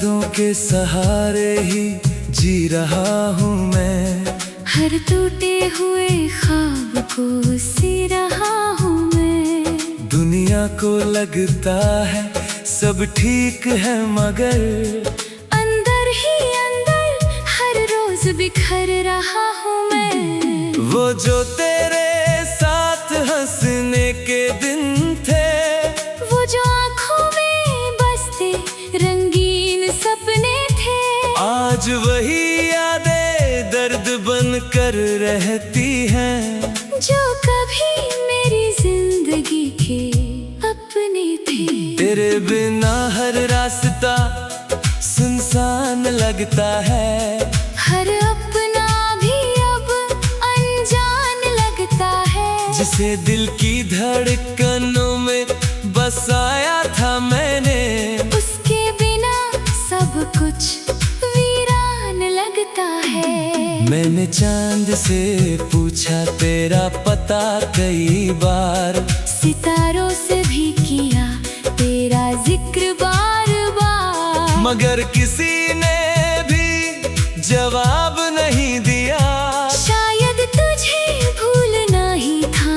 यादों के सहारे ही जी रहा हूँ मैं। हर टूटे हुए ख्वाब को सी रहा हूँ मैं। दुनिया को लगता है सब ठीक है मगर अंदर ही अंदर हर रोज बिखर रहा हूँ मैं। वो जो तेरे साथ हंसने के दिन थे, वो जो आँखों में बसते रंगीन सपने थे, आज वही यादें दर्द बन कर रहती हैं। जो कभी मेरी जिंदगी के अपने थे। तेरे बिना हर रास्ता सुनसान लगता है, हर अपना भी अब अनजान लगता है। जिसे दिल की धड़कनों में बसाया था मैंने, उसके बिना सब कुछ वीरान लगता है। मैंने चांद से पूछा तेरा पता कई बार, सितारों से भी किया तेरा जिक्र बार बार, मगर किसी ने भी जवाब नहीं दिया। शायद तुझे भूलना ही था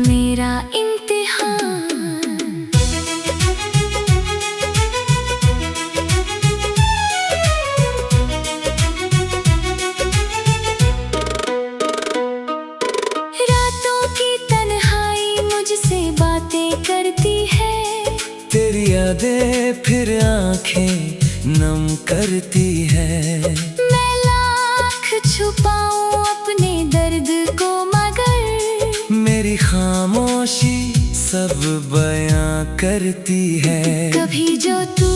मेरा इम्तिहान। रातों की तन्हाई मुझसे बातें करती है, तेरी यादें फिर आंखें नम करती है। मैं लाख छुपाऊं अपने दर्द को मगर मेरी खामोशी सब बयां करती है। कभी जो तू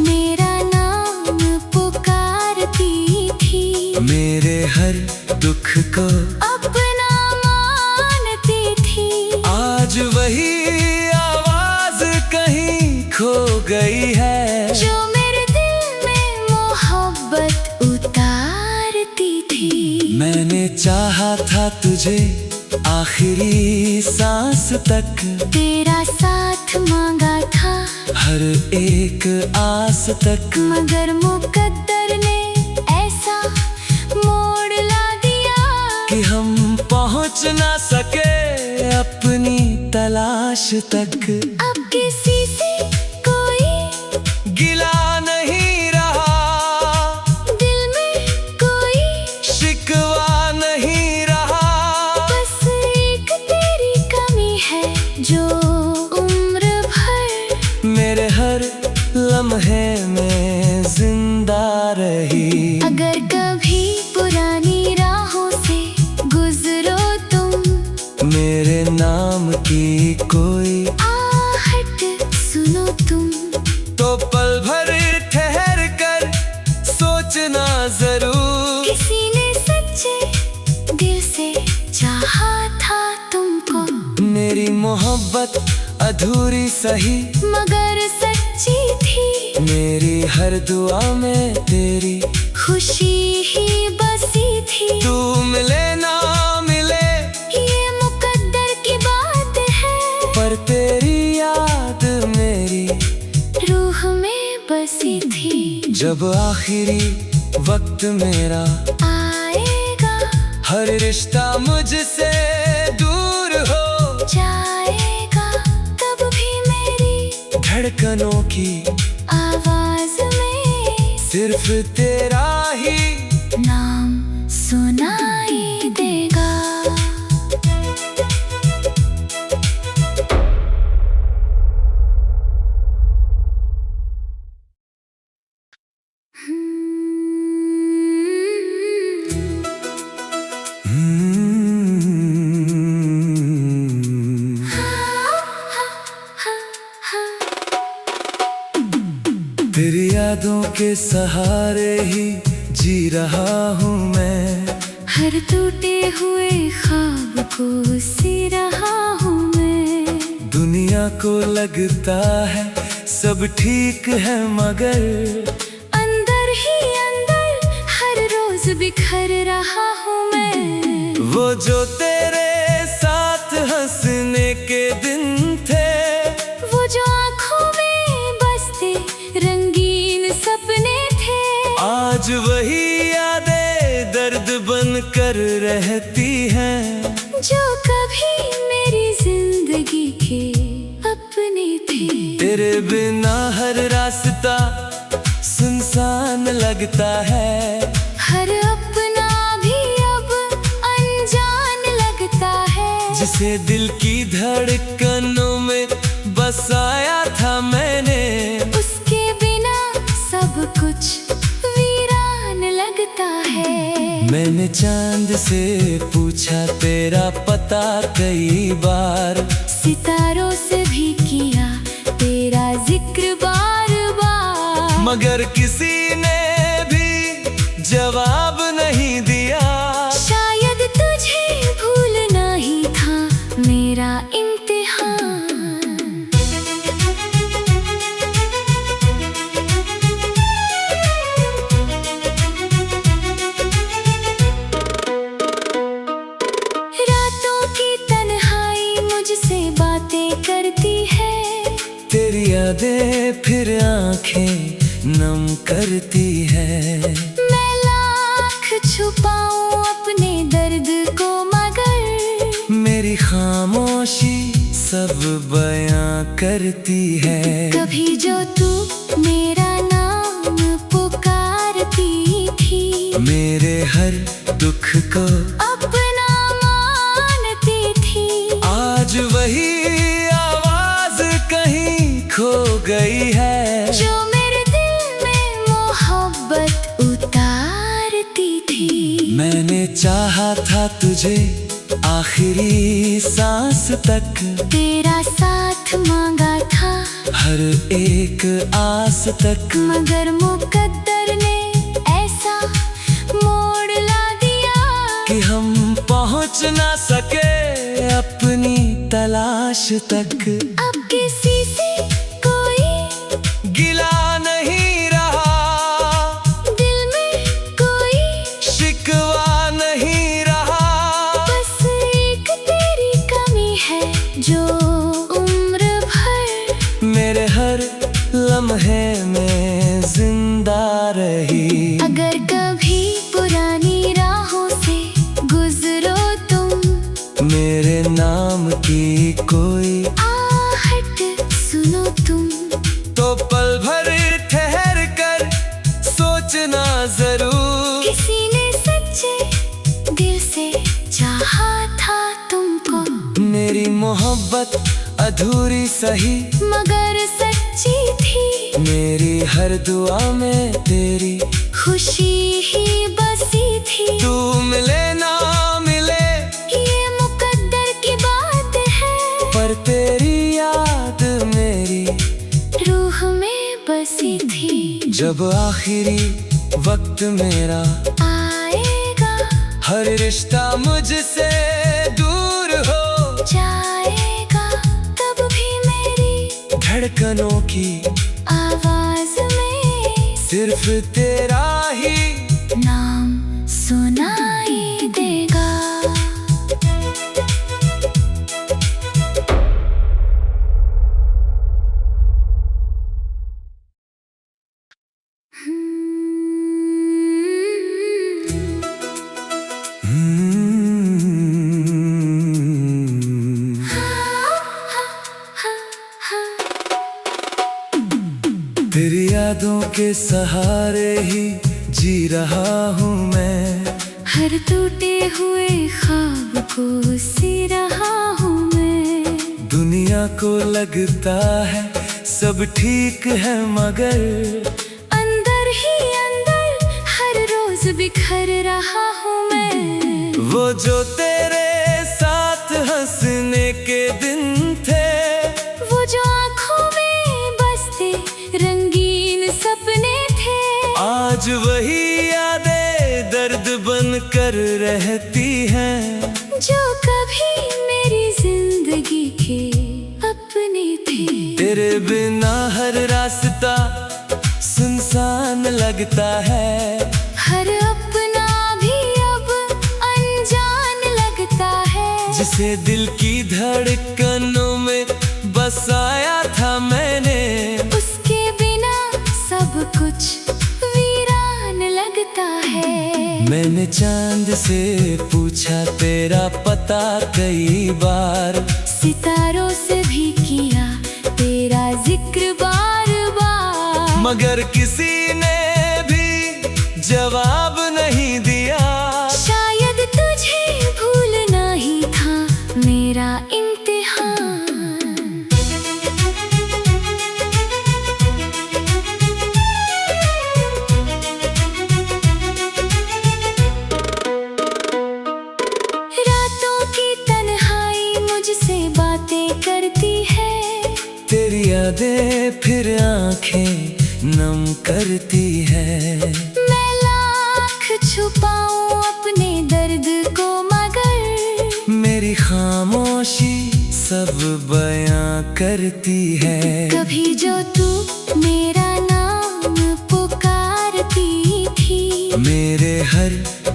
मेरा नाम पुकारती थी, मेरे हर दुख को अपना मानती थी, आज वही आवाज कहीं खो गई है। जो मेरे दिल में मोहब्बत उतारती थी। मैंने चाहा था तुझे आखिरी सांस तक, तेरा साथ मांगा था हर एक आस तक, मगर मुकद्दर ने ऐसा मोड़ ला दिया कि हम पहुंच ना सके अपनी तलाश तक। अब किसी से कोई गिला नहीं रहा, दिल में कोई शिकवा नहीं रहा, बस एक तेरी कमी है जो उम्र भर मेरे हर लम्हे में जिंदा रही। अगर कभी पुरानी राहों से गुजरो तुम, मेरे नाम की कोई आहट सुनो तुम, तो पल भर ठहर कर सोचना जरूर। किसी ने सच्चे दिल से चाहा था तुमको। मेरी मोहब्बत अधूरी सही मगर सच्ची थी, मेरी हर दुआ में तेरी खुशी ही बसी थी। तू मिले ना मिले ये मुकद्दर की बात है, पर तेरी याद मेरी रूह में बसी थी। जब आखिरी वक्त मेरा आएगा, हर रिश्ता मुझसे दूर हो जाएगा, तब भी मेरी धड़कनों की आवाज में सिर्फ तेरा ही नाम सुनाई देगा। तेरी यादों के सहारे ही जी रहा हूँ मैं। हर टूटे हुए ख्वाब को सी रहा हूँ मैं। दुनिया को लगता है सब ठीक है मगर अंदर ही अंदर हर रोज बिखर रहा हूँ मैं। वो जो तेरे साथ हंसने के दिन थे, वो जो आँखों में बसते रंगीन सपने आज वही यादें दर्द बन कर रहती हैं, जो कभी मेरी जिंदगी के अपने थे। तेरे बिना हर रास्ता सुनसान लगता है, हर अपना भी अब अनजान लगता है। जिसे दिल की धड़कनों में बसाया था मैंने, उसके बिना सब कुछ वीरान लगता है। मैंने चांद से पूछा तेरा पता कई बार, सितारों से भी किया तेरा जिक्र बार बार, मगर किसी ने भी जवाब नहीं दिया। शायद तुझे भूलना ही था मेरा इम्तिहान। रातों की तन्हाई मुझसे बातें करती है, तेरी यादें फिर आंखें नम करती है। मैं लाख छुपाऊं अपने दर्द को, मगर मेरी खामोशी सब बयां करती है। कभी जो तू मेरा नाम पुकारती थी, मेरे हर दुख को अपना मानती थी। आज वही आवाज कहीं खो गई है, जो मेरे दिल में मोहब्बत उतारती थी। मैंने चाहा था तुझे आखिरी सांस तक, तेरा साथ मांगा था हर एक आस तक, मगर मुकद्दर ने ऐसा मोड़ ला दिया कि हम पहुंच ना सके अपनी तलाश तक। अब किसी से कोई गिला नहीं रहा, दिल में कोई शिकवा नहीं रहा, बस एक तेरी कमी है जो उम्र भर मेरे हर लम्हे में जिंदा रही। अगर कभी पुरानी राहों से गुजरो तुम, मेरे नाम की कोई आहट सुनो तुम, तो पल भर ठहर कर सोचना जरूर। किसी ने सच्चे दिल से चाहा था तुमको, मेरी मोहब्बत अधूरी सही मगर सच्ची थी। मेरी हर दुआ में तेरी खुशी ही बसी थी। तू मिले ना मिले ये मुकद्दर की बात है, पर तेरी याद मेरी रूह में बसी थी। जब आखिरी वक्त मेरा आएगा, हर रिश्ता मुझसे दूर हो जाएगा, तब भी मेरी धड़कनों की आवाज में सिर्फ तेरा ही नाम सुनाई देगा। तेरी यादों के सहारे ही जी रहा हूँ मैं, हर टूटे हुए ख्वाब को सी रहा हूँ मैं। दुनिया को लगता है सब ठीक है, मगर अंदर ही अंदर हर रोज बिखर रहा हूँ मैं। वो जो तेरे साथ हंसने के दिन थे, वो जो आँखों में बसते रंगीन सपने थे, आज वही यादें दर्द बन कर रहती हैं, जो कभी मेरी जिंदगी के अपने थे। तेरे बिना हर रास्ता सुनसान लगता है, हर अपना भी अब अनजान लगता है। जिसे दिल की धड़कनों में बसाया था मैंने, उसके बिना सब कुछ वीरान लगता मैंने चांद से पूछा तेरा पता कई बार, सितारों से भी किया तेरा जिक्र बार बार, मगर किसी ने भी जवाब नहीं दिया। शायद तुझे भूलना ही था मेरा इम्तिहान। रातों की तन्हाई मुझसे बातें करती है, तेरी यादें फिर आंखें नम करती है। मैं लाख छुपाऊं अपने दर्द को, मगर मेरी खामोशी सब बयां करती है। कभी जो तू मेरा नाम पुकारती थी, मेरे हर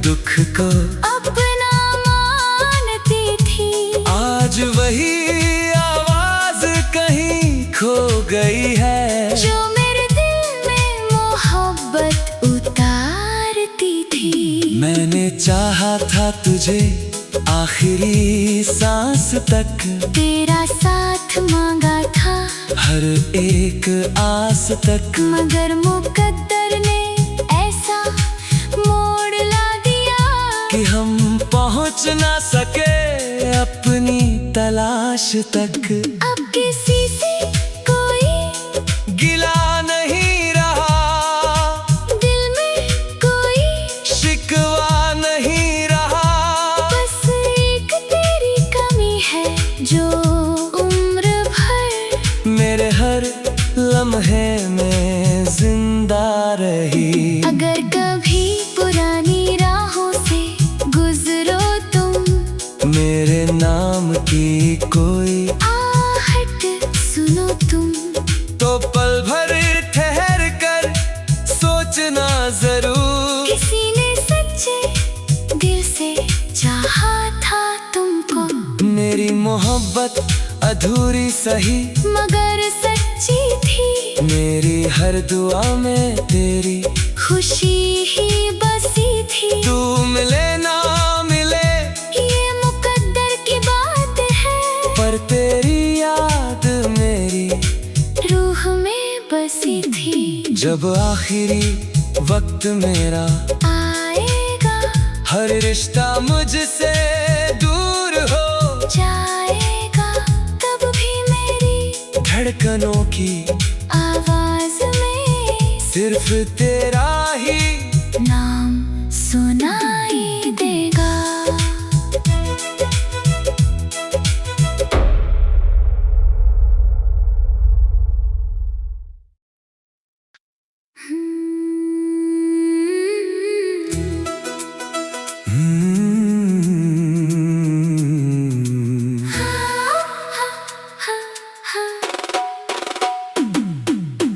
दुख को अपना मानती थी, आज वही आवाज कहीं खो गई है, जो मेरे दिल में मोहब्बत उतारती थी। मैंने चाहा था तुझे आखिरी सांस तक, तेरा साथ मांगा था हर एक आस तक, मगर मुकद्दर ने ऐसा मोड़ ला दिया कि हम पहुंच ना सके अपनी तलाश तक। अब किसी से कोई गिला नहीं रहा, दिल में कोई शिकवा नहीं रहा, बस एक तेरी कमी है जो उम्र भर मेरे हर लम्हे में जिंदा रही। अगर कभी पुरानी राहों से गुजरो तुम, मेरे नाम की कोई आहट सुनो तुम, तो पल भर ठहर कर सोचना जरूर, किसी ने सच्चे दिल से चाहा था तुमको। मेरी मोहब्बत अधूरी सही मगर सच्ची थी, मेरी हर दुआ में तेरी खुशी ही बसी थी। तू मिले ना मिले ये मुकद्दर की बात है, पर तेरी याद मेरी रूह में बसी थी। जब आखिरी वक्त मेरा आएगा हर रिश्ता मुझसे दूर हो जाएगा, तब भी मेरी धड़कनों की आवाज में सिर्फ तेरा ही नाम सुनाई देगा।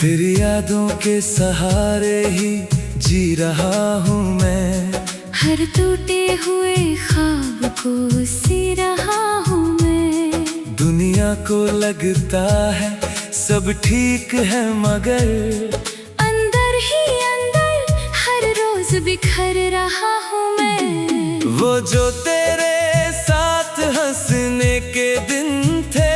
तेरी यादों के सहारे ही जी रहा हूँ मैं, हर टूटे हुए ख्वाब को सी रहा हूँ मैं। दुनिया को लगता है सब ठीक है, मगर अंदर ही अंदर हर रोज बिखर रहा हूँ मैं। वो जो तेरे साथ हंसने के दिन थे,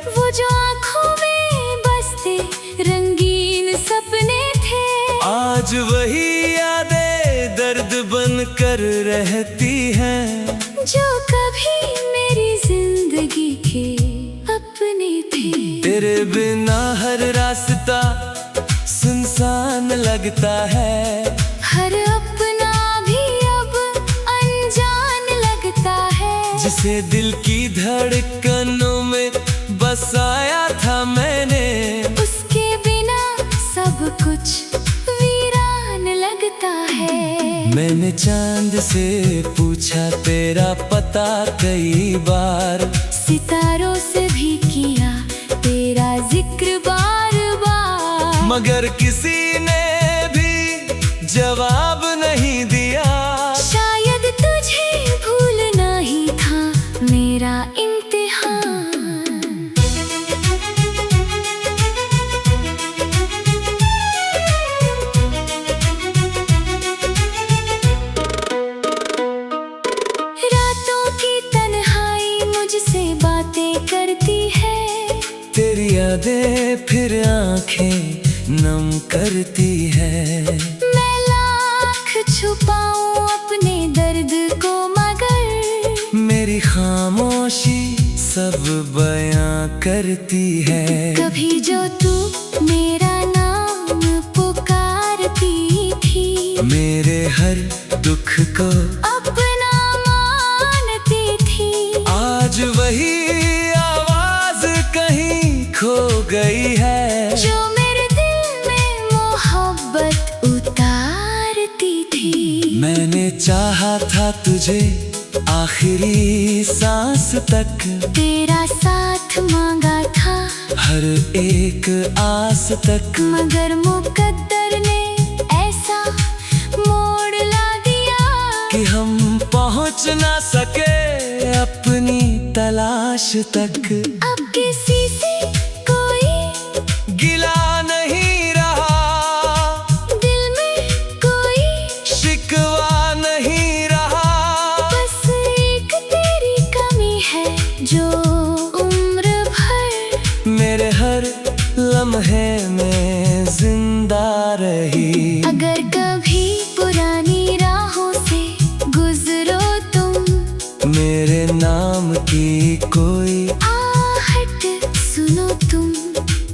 वो जो आँखों में बसते रंगीन सपने थे, आज वही यादें दर्द बन कर रहती हैं, जो कभी मेरी जिंदगी के अपने थे। तेरे बिना हर रास्ता सुनसान लगता है, हर अपना भी अब अनजान लगता है, जिसे दिल की धड़कनों में बसाया था मैंने, उसके बिना सब कुछ वीरान लगता है। मैंने चांद से पूछा तेरा पता कई बार, सितारों से भी किया तेरा जिक्र बार बार, मगर किसी ने भी जवाब नहीं दिया। शायद तुझे भूलना ही था मेरा इम्तिहान। फिर आंखें नम करती है। मैं लाख छुपाऊं अपने दर्द को मगर मेरी खामोशी सब बयां करती है। कभी जो तू मेरा नाम पुकारती थी, मेरे हर दुख को अपना मानती थी। आज वही आवाज कहीं खो गई है, जो मेरे दिल में मोहब्बत उतारती थी। मैंने चाहा था तुझे आखिरी सांस तक, तेरा साथ मांगा था हर एक आस तक। मगर मुकद्दर ने ऐसा मोड़ ला दिया कि हम पहुंच ना सके अपनी तलाश तक। अब किसी से कोई गिला नहीं रहा, दिल में कोई शिकवा नहीं रहा। बस एक तेरी कमी है जो उम्र भर मेरे हर लम्हे में जिंदा रही। अगर कभी पुरानी राहों से गुजरो तुम, मेरे नाम की कोई आहट सुनो तुम,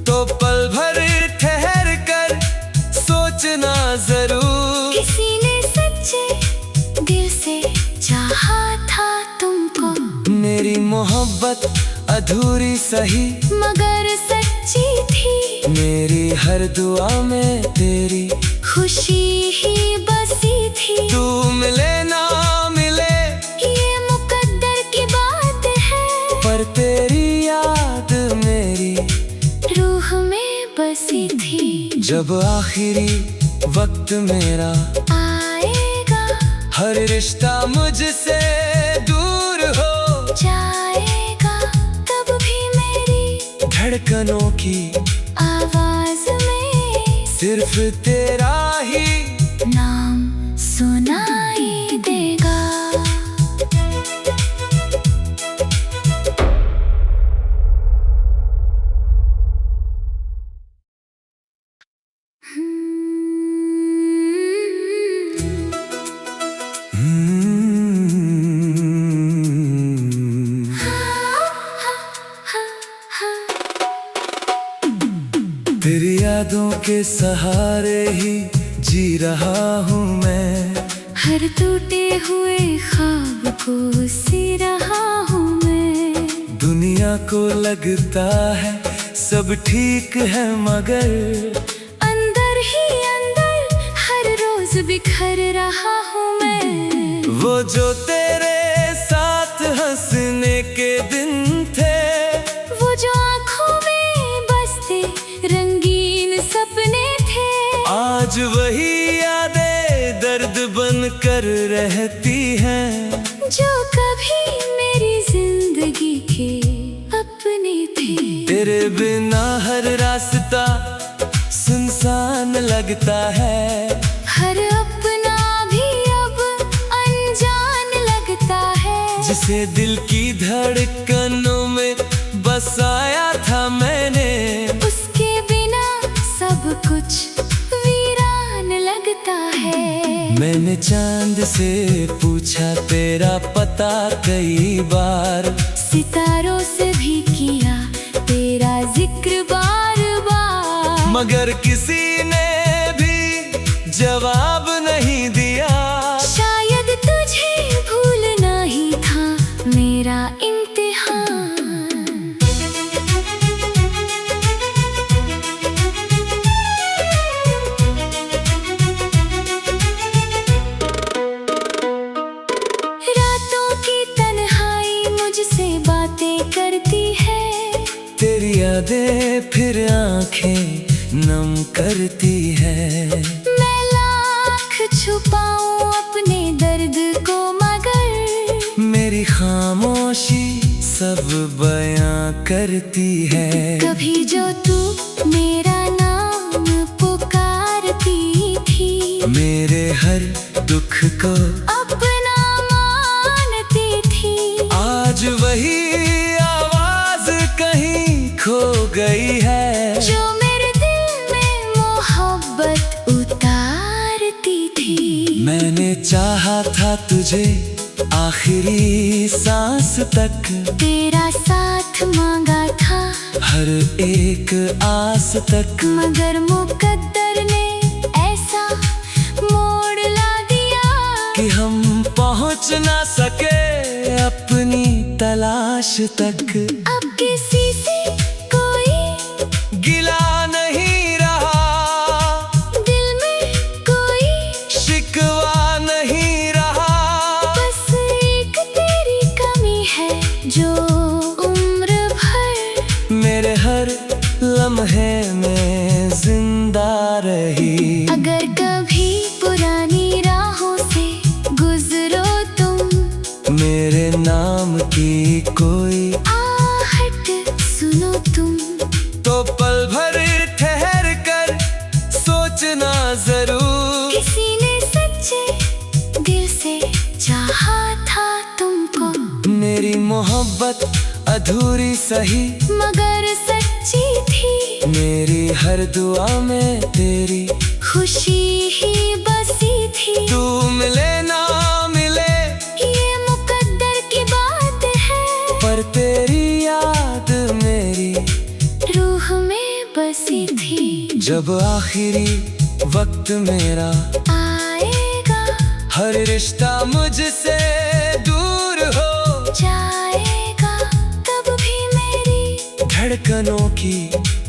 तो पल भर ठहर कर सोचना जरूर। किसी ने सच्चे दिल से चाहा था तुमको। मेरी मोहब्बत अधूरी सही मगर सच्ची थी, मेरी हर दुआ में तेरी खुशी ही बसी थी। तू मिले ना मिले ये मुकद्दर की बात है, पर तेरी याद मेरी रूह में बसी थी। जब आखिरी वक्त मेरा आएगा, हर रिश्ता मुझसे दूर हो जाएगा, तब भी मेरी धड़कनों की आवाज में सिर्फ तेरा ही नाम सुनाई देगा। तेरी यादों के सहारे ही जी रहा हूँ मैं। हर टूटे हुए ख्वाब को सी रहा हूँ मैं। दुनिया को लगता है सब ठीक है मगर अंदर ही अंदर हर रोज बिखर रहा हूँ मैं। वो जो तेरे साथ हंसने के दिन थे, वो जो आँखों में बसते रंगीन सपने थे, आज वही यादें दर्द बन कर रहती हैं। जो कभी मेरी जिंदगी के अपने थे। तेरे बिना हर रास्ता सुनसान लगता है, हर अपना भी अब अनजान लगता है। जिसे दिल की धड़कनों में बसाया था मैंने, उसके बिना सब कुछ वीरान लगता है। मैंने चांद से पूछा तेरा पता कई बार, सितारों से भी किया तेरा जिक्र बार बार, मगर किसी ने भी जवाब नहीं दिया। शायद तुझे भूलना ही था मेरा इम्तिहान। रातों की तन्हाई मुझसे बातें करती है, तेरी यादें फिर आंखें नम करती है। मैं लाख छुपाऊं अपने दर्द को मगर मेरी खामोशी सब बयां करती है। कभी जो तू मेरा नाम पुकारती थी, मेरे हर दुख को अपना मानती थी। आज वही आवाज कहीं खो गई है, जो चाहा था तुझे आखिरी सांस तक, तेरा साथ मांगा था हर एक आस तक। मगर मुकद्दर ने ऐसा मोड़ ला दिया कि हम पहुंच ना सके अपनी तलाश तक। अब किसी से कोई गिला नहीं रहा, दिल में कोई शिकवा नहीं रहा। बस एक तेरी कमी है जो उम्र भर मेरे हर लम्हे में जिंदा रही। अगर कभी पुरानी राहों से गुजरो तुम, मेरे नाम की कोई आहट सुनो तुम, तो पल भर ठहर कर सोचना जरूर। किसी ने सच्चे दिल से चाहा था तुमको। मेरी मोहब्बत अधूरी सही मगर सच्ची थी, मेरी हर दुआ में तेरी खुशी ही बसी थी। तू मिले ना मिले ये मुकद्दर की बात है, पर तेरी याद मेरी रूह में बसी थी। जब आखिरी वक्त मेरा आएगा, हर रिश्ता मुझसे दूर हो जाएगा, तब भी मेरी धड़कनों की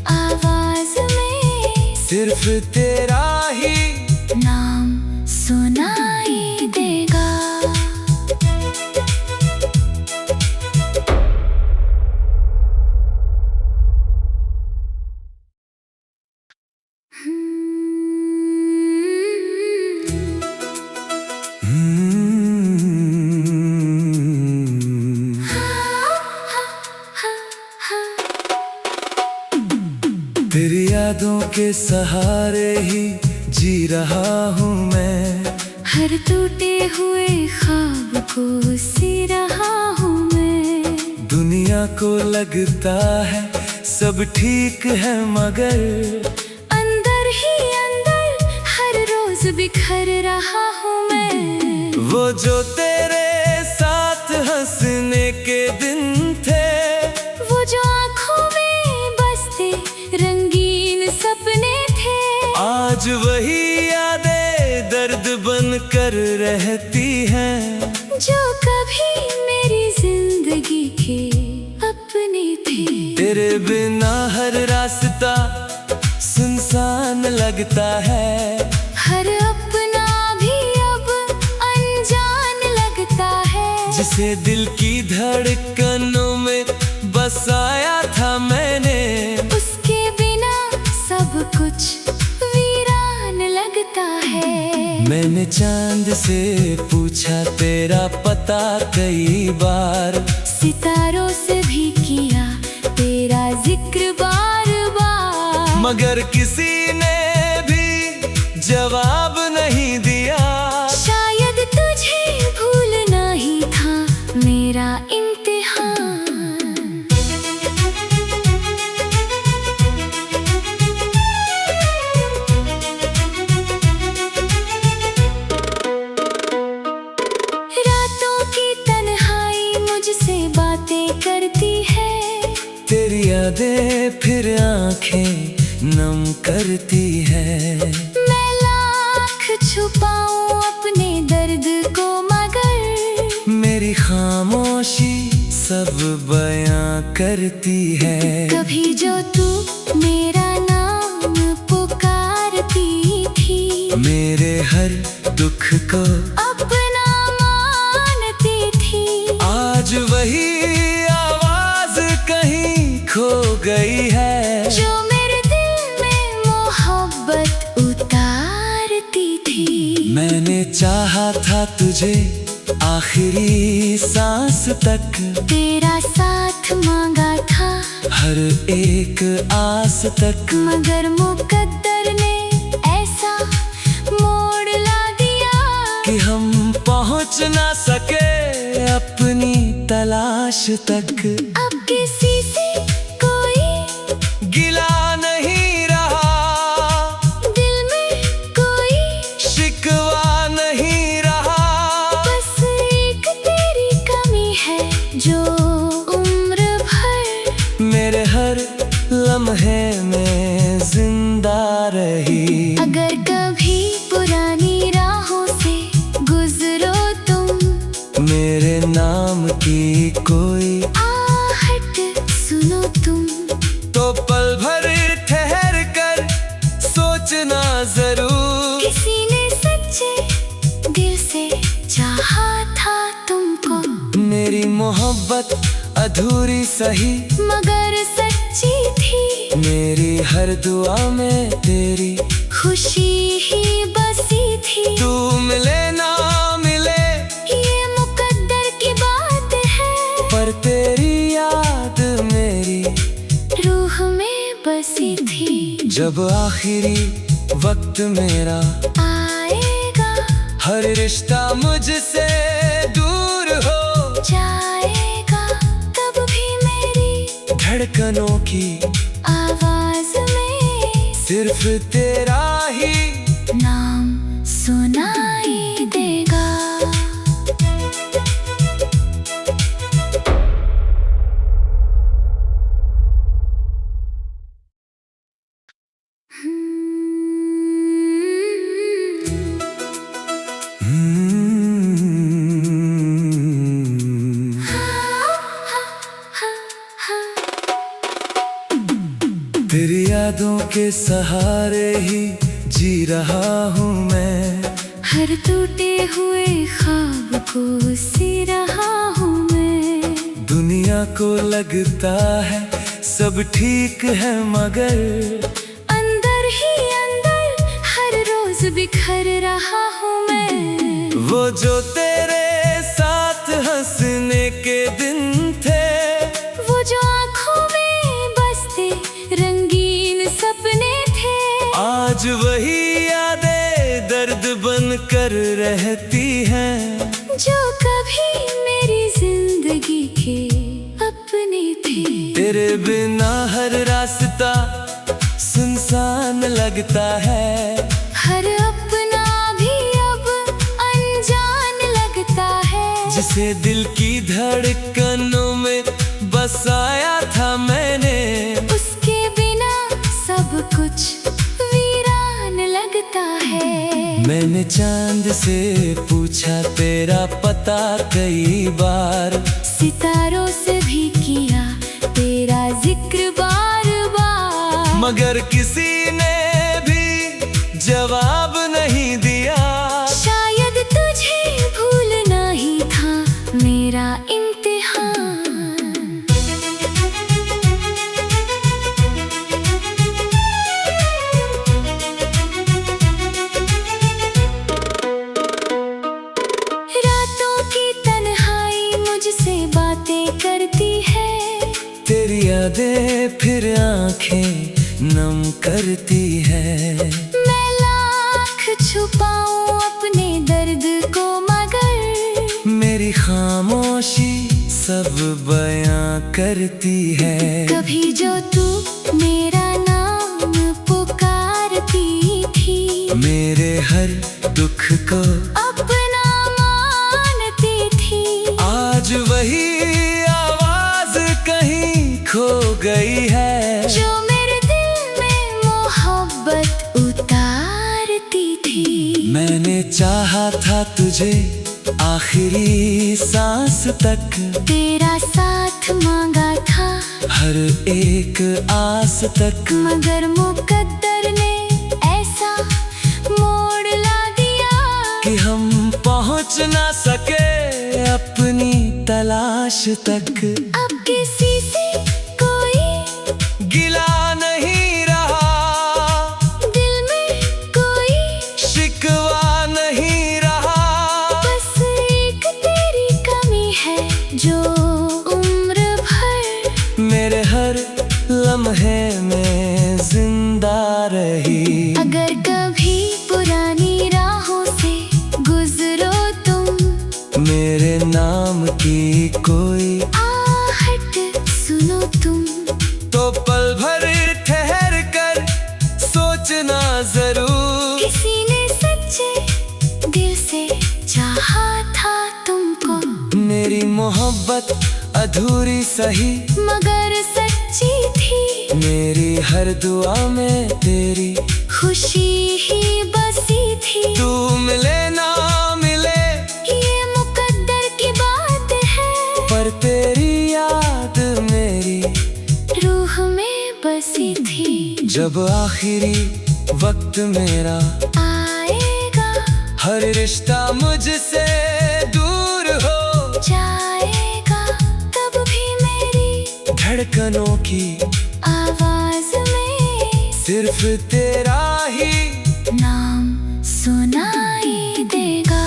आवाज में सिर्फ तेरा ही नाम सुनाई देगा। तेरी यादों के सहारे ही जी रहा हूँ मैं, हर टूटे हुए ख्वाब को सी रहा हूँ मैं। दुनिया को लगता है सब ठीक है मगर अंदर ही अंदर हर रोज बिखर रहा हूँ मैं। वो जो तेरे साथ हंसने के दिन थे, वो जो आँखों में बसते रंगीन सपने थे, आज वही यादें दर्द बन कर रहती हैं। जो कभी मेरी जिंदगी के अपने थे। तेरे बिना हर रास्ता सुनसान लगता है, हर अपना भी अब अनजान लगता है। जिसे दिल की धड़कनों में बसाया था मैंने, उसके बिना सब कुछ वीरान लगता है। मैंने चांद से पूछा तेरा पता कई बार, सितारों से भी किया तेरा जिक्र बार बार, मगर किसी ने भी जवाब नहीं दिया। शायद तुझे भूलना ही था मेरा इम्तिहान। रातों की तन्हाई मुझसे बातें करती है, तेरी यादें फिर आंखें नम करती है। मैं लाख छुपाऊं अपने दर्द को मगर मेरी खामोशी सब बयां करती है। कभी जो तू मेरा नाम पुकारती थी, मेरे हर दुख को अपना मानती थी। आज वही आवाज कहीं खो गई है, जो मेरे दिल में मोहब्बत उतारती थी। मैंने चाहा था तुझे आखिरी सांस तक, तेरा साथ मांगा था हर एक आस तक। मगर मुकद्दर ने ऐसा मोड़ ला दिया कि हम पहुंच ना सके अपनी तलाश तक। अब किसी से कोई गिला नहीं रहा, दिल में कोई शिकवा नहीं रहा। दिल से चाहा था तुमको। मेरी मोहब्बत अधूरी सही मगर सच्ची थी। मेरी हर दुआ में तेरी खुशी ही बसी थी। तू मिले ना मिले ये मुकद्दर की बात है, पर तेरी याद मेरी रूह में बसी थी। जब आखिरी वक्त मेरा आएगा, हर रिश्ता मुझसे दूर हो जाएगा, तब भी मेरी धड़कनों की आवाज में सिर्फ तेरा ही नाम सुनाई देगा। तेरी यादों के सहारे ही जी रहा हूँ मैं। हर टूटे हुए ख्वाब को सी रहा हूँ मैं। दुनिया को लगता है सब ठीक है, मगर अंदर ही अंदर हर रोज बिखर रहा हूँ मैं। वो जो तेरे साथ हंसने के दिन थे, वो जो आँखों में बसते रंगीन सपने थे, आज वही यादें दर्द बन कर रहती हैं। जो कभी मेरी जिंदगी के अपने थे। तेरे बिना हर रास्ता सुनसान लगता है, हर अपना भी अब अनजान लगता है। जिसे दिल की धड़कनों में बसाया था मैंने, उसके बिना सब कुछ वीरान लगता है। मैंने चांद से पूछा तेरा पता कई बार, सितारों से भी किया तेरा जिक्र बार बार, मगर किसी ने भी जवाब नहीं दिया। शायद तुझे भूलना ही था मेरा इम्तिहान। रातों की तन्हाई मुझसे बातें करती है, तेरी यादें फिर आंखें नम करती है। मैं लाख छुपाऊं अपने दर्द को, मगर मेरी खामोशी सब बयां करती है। कभी जो तू मेरा नाम पुकारती थी, मेरे हर दुख को अपना मानती थी। आज वही आवाज कहीं खो गई है, जो मेरे दिल में मोहब्बत उतारती थी। मैंने चाहा था तुझे आखिरी सांस तक, तेरा साथ मांगा था हर एक आस तक, मगर मुकद्दर ने ऐसा मोड़ ला दिया कि हम पहुंच ना सके अपनी तलाश तक। अब किसी से कोई गिला नहीं रहा, दिल में कोई शिकवा नहीं रहा, बस एक तेरी कमी है जो उम्र भर मेरे हर लम्हे में जिंदा रही। अगर कभी पुरानी राहों से गुजरो तुम, मेरे नाम की कोई आहट सुनो तुम, तो पल भर ठहर कर सोचना जरूर। किसी ने सच्चे दिल से चाहा था तुमको। मेरी मोहब्बत अधूरी सही मगर सच्ची थी। मेरी हर दुआ में तेरी खुशी ही बसी थी। तू मिले ना मिले ये मुकद्दर की बात है, पर तेरी याद मेरी रूह में बसी थी। जब आखिरी वक्त मेरा आएगा, हर रिश्ता मुझसे दूर हो जाएगा तब भी मेरी धड़कनों की आवाज में सिर्फ तेरा ही नाम सुनाई देगा।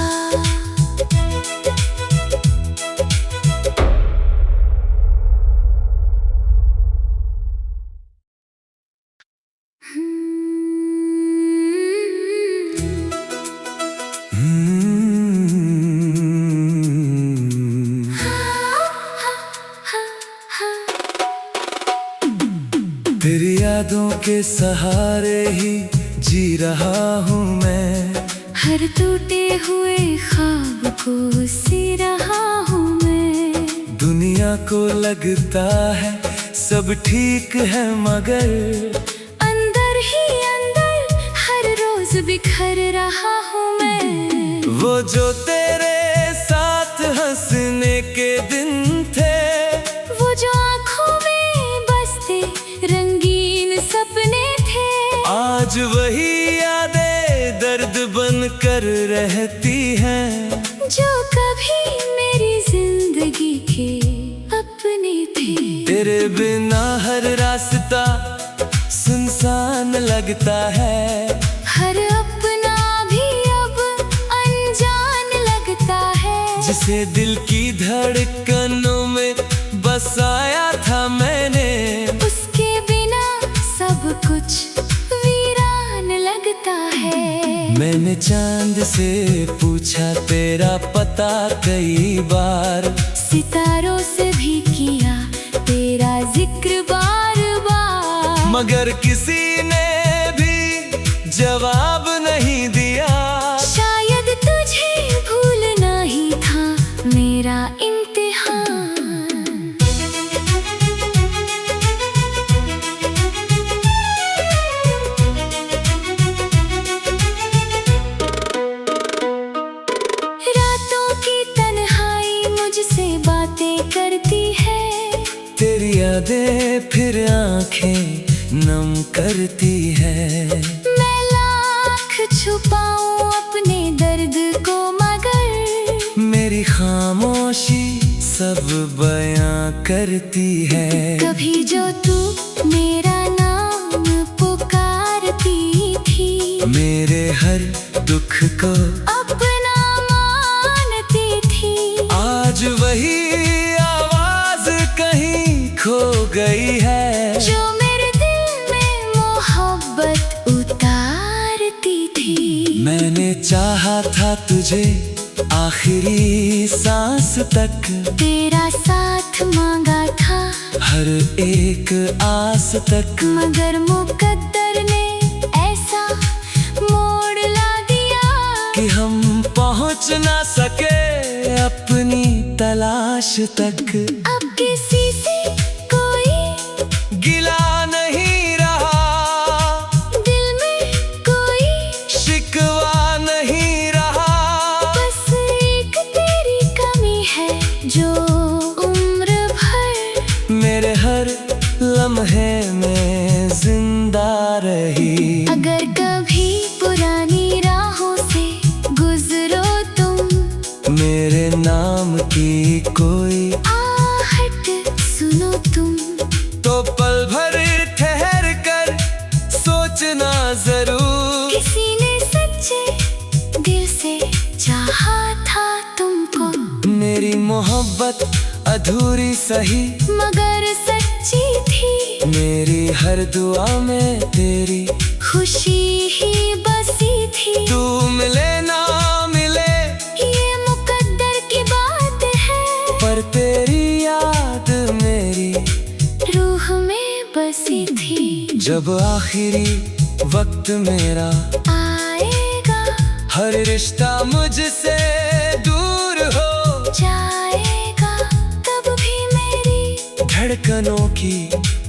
तेरी यादों के सहारे ही जी रहा हूँ मैं, हर टूटे हुए ख्वाब को सी रहा हूँ मैं। दुनिया को लगता है सब ठीक है मगर अंदर ही अंदर हर रोज बिखर रहा हूँ मैं। वो जो तेरे साथ हंसने के दिन थे, वो जो आँखों में बसते रंगीन सपने थे, आज वही यादें दर्द बन कर रहती हैं, जो कभी मेरी जिंदगी के अपने थे। तेरे बिना हर रास्ता सुनसान लगता है, हर अपना भी अब अनजान लगता है। जिसे दिल की धड़कनों में बसाया था मैंने, उसके बिना सब कुछ वीरान लगता है। मैंने चांद से पूछा तेरा पता कई बार, सितारों से भी किया तेरा जिक्र बार बार, मगर किसी ने भी जवाब नहीं दिया। शायद तुझे भूलना ही था मेरा इम्तिहान। रातों की तन्हाई मुझसे बातें करती है, तेरी यादें फिर आंखें नम करती है। मैं लाख छुपाऊं अपने दर्द को मगर मेरी खामोशी सब बयां करती है। कभी जो तू मेरा नाम पुकारती थी, मेरे हर दुख को अपना मानती थी, आज वही आवाज कहीं खो गई है, जो मेरे दिल में मोहब्बत उतारती थी। मैंने चाहा था तुझे आखिरी सांस तक, तेरा साथ मांगा था हर एक आस तक, मगर मुकद्दर ने ऐसा मोड़ ला दिया कि हम पहुंच ना सके अपनी तलाश तक। अब किसी से कोई गिला नहीं रहा, दिल में कोई शिकवा नहीं रहा, बस एक तेरी कमी है जो उम्र भर मेरे हर लम्हे में जिंदा रही। अगर कभी पुरानी राहों से गुजरो तुम, मेरे नाम की कोई आहट सुनो तुम, तो पल भर ठहर कर सोचना जरूर, किसी ने सच्चे दिल से चाहा था तुमको। मेरी मोहब्बत अधूरी सही मगर सच्ची थी, मेरी हर दुआ में तेरी खुशी ही बसी थी। तू मिले ना मिले ये मुकद्दर की बात है, पर तेरी याद मेरी रूह में बसी थी। जब आखिरी वक्त मेरा आएगा हर रिश्ता मुझसे दूर हो जाएगा तब भी मेरी धड़कनों की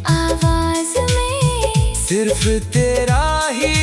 आवाज में सिर्फ तेरा ही